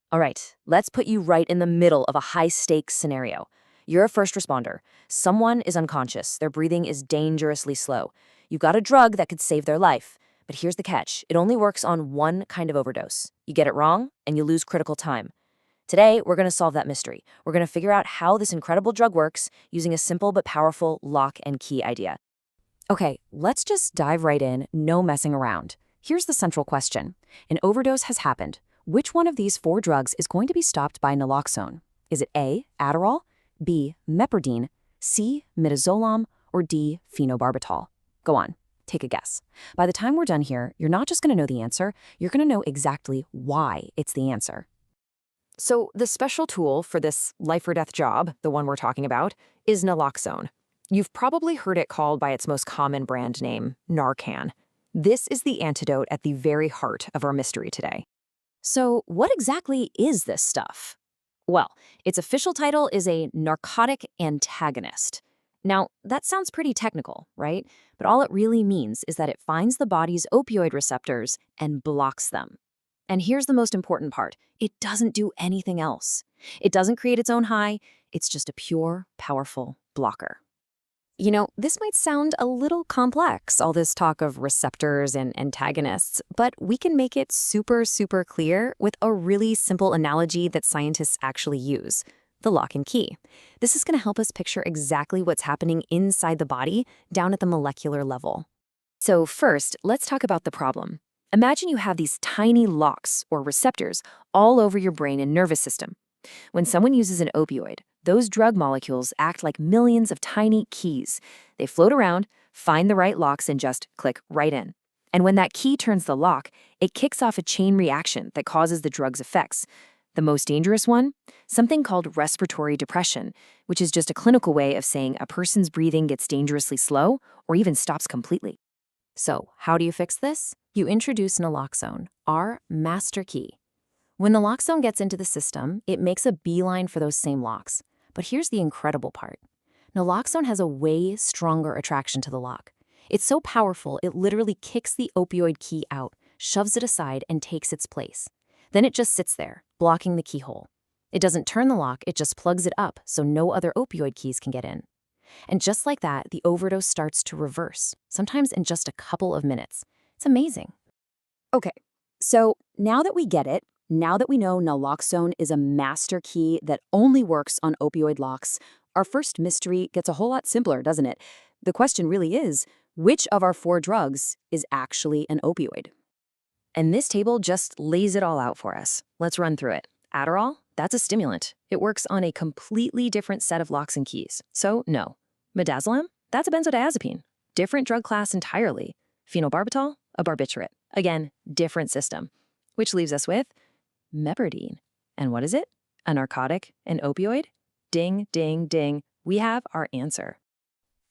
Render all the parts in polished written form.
All right, let's put you right in the middle of a high-stakes scenario. You're a first responder. Someone is unconscious. Their breathing is dangerously slow. You've got a drug that could save their life. But here's the catch. It only works on one kind of overdose. You get it wrong, and you lose critical time. Today, we're going to solve that mystery. We're going to figure out how this incredible drug works using a simple but powerful lock and key idea. Okay, let's just dive right in, no messing around. Here's the central question. An overdose has happened. Which one of these four drugs is going to be stopped by naloxone? Is it A, Adderall, B, meperidine, C, midazolam, or D, phenobarbital? Go on, take a guess. By the time we're done here, you're not just going to know the answer, you're going to know exactly why it's the answer. So the special tool for this life or death job, the one we're talking about, is naloxone. You've probably heard it called by its most common brand name, Narcan. This is the antidote at the very heart of our mystery today. So what exactly is this stuff? Well, its official title is a narcotic antagonist. Now, that sounds pretty technical, right? But all it really means is that it finds the body's opioid receptors and blocks them. And here's the most important part. It doesn't do anything else. It doesn't create its own high. It's just a pure, powerful blocker. You know, this might sound a little complex, all this talk of receptors and antagonists, but we can make it super, super clear with a really simple analogy that scientists actually use, the lock and key. This is going to help us picture exactly what's happening inside the body down at the molecular level. So first, let's talk about the problem. Imagine you have these tiny locks, or receptors, all over your brain and nervous system. When someone uses an opioid, those drug molecules act like millions of tiny keys. They float around, find the right locks, and just click right in. And when that key turns the lock, it kicks off a chain reaction that causes the drug's effects. The most dangerous one? Something called respiratory depression, which is just a clinical way of saying a person's breathing gets dangerously slow or even stops completely. So, how do you fix this? You introduce naloxone, our master key. When naloxone gets into the system, it makes a beeline for those same locks. But here's the incredible part. Naloxone has a way stronger attraction to the lock. It's so powerful, it literally kicks the opioid key out, shoves it aside, and takes its place. Then it just sits there, blocking the keyhole. It doesn't turn the lock, it just plugs it up so no other opioid keys can get in. And just like that, the overdose starts to reverse, sometimes in just a couple of minutes. It's amazing. Okay, so now that we get it, now that we know naloxone is a master key that only works on opioid locks, our first mystery gets a whole lot simpler, doesn't it? The question really is, which of our four drugs is actually an opioid? And this table just lays it all out for us. Let's run through it. Adderall, that's a stimulant. It works on a completely different set of locks and keys. So, no. Midazolam, that's a benzodiazepine. Different drug class entirely. Phenobarbital, a barbiturate. Again, different system. Which leaves us with meperidine. And what is it? A narcotic, an opioid? Ding, ding, ding. We have our answer.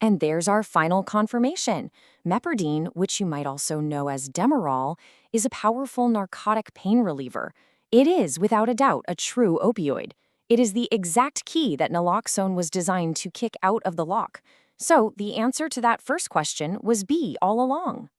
And there's our final confirmation. Meperidine, which you might also know as Demerol, is a powerful narcotic pain reliever. It is, without a doubt, a true opioid. It is the exact key that naloxone was designed to kick out of the lock. So the answer to that first question was B all along.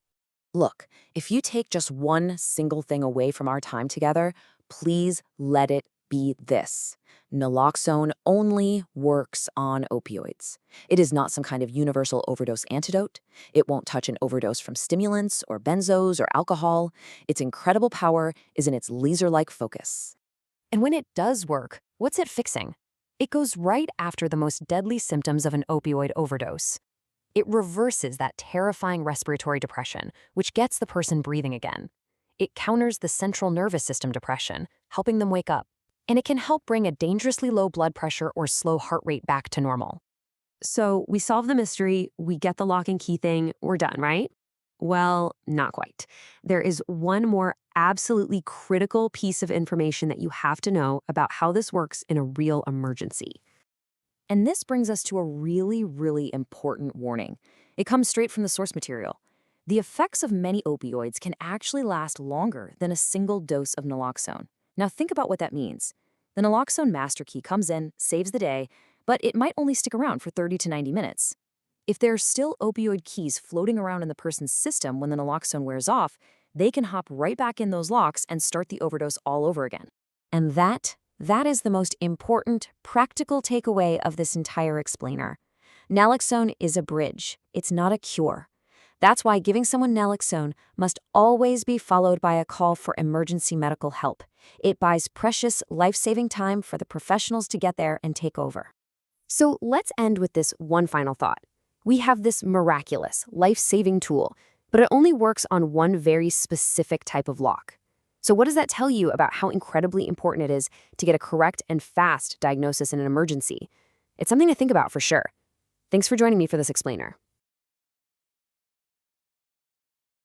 Look, if you take just one single thing away from our time together, please let it be this. Naloxone only works on opioids. It is not some kind of universal overdose antidote. It won't touch an overdose from stimulants or benzos or alcohol. Its incredible power is in its laser-like focus. And when it does work, what's it fixing? It goes right after the most deadly symptoms of an opioid overdose. It reverses that terrifying respiratory depression, which gets the person breathing again. It counters the central nervous system depression, helping them wake up. And it can help bring a dangerously low blood pressure or slow heart rate back to normal. So we solve the mystery, we get the lock and key thing, we're done, right? Well, not quite. There is one more absolutely critical piece of information that you have to know about how this works in a real emergency. And this brings us to a really, really important warning. It comes straight from the source material. The effects of many opioids can actually last longer than a single dose of naloxone. Now think about what that means. The naloxone master key comes in, saves the day, but it might only stick around for 30 to 90 minutes. If there are still opioid keys floating around in the person's system when the naloxone wears off, they can hop right back in those locks and start the overdose all over again. And that is the most important, practical takeaway of this entire explainer. Naloxone is a bridge. It's not a cure. That's why giving someone naloxone must always be followed by a call for emergency medical help. It buys precious, life-saving time for the professionals to get there and take over. So let's end with this one final thought. We have this miraculous, life-saving tool, but it only works on one very specific type of lock. So what does that tell you about how incredibly important it is to get a correct and fast diagnosis in an emergency? It's something to think about for sure. Thanks for joining me for this explainer.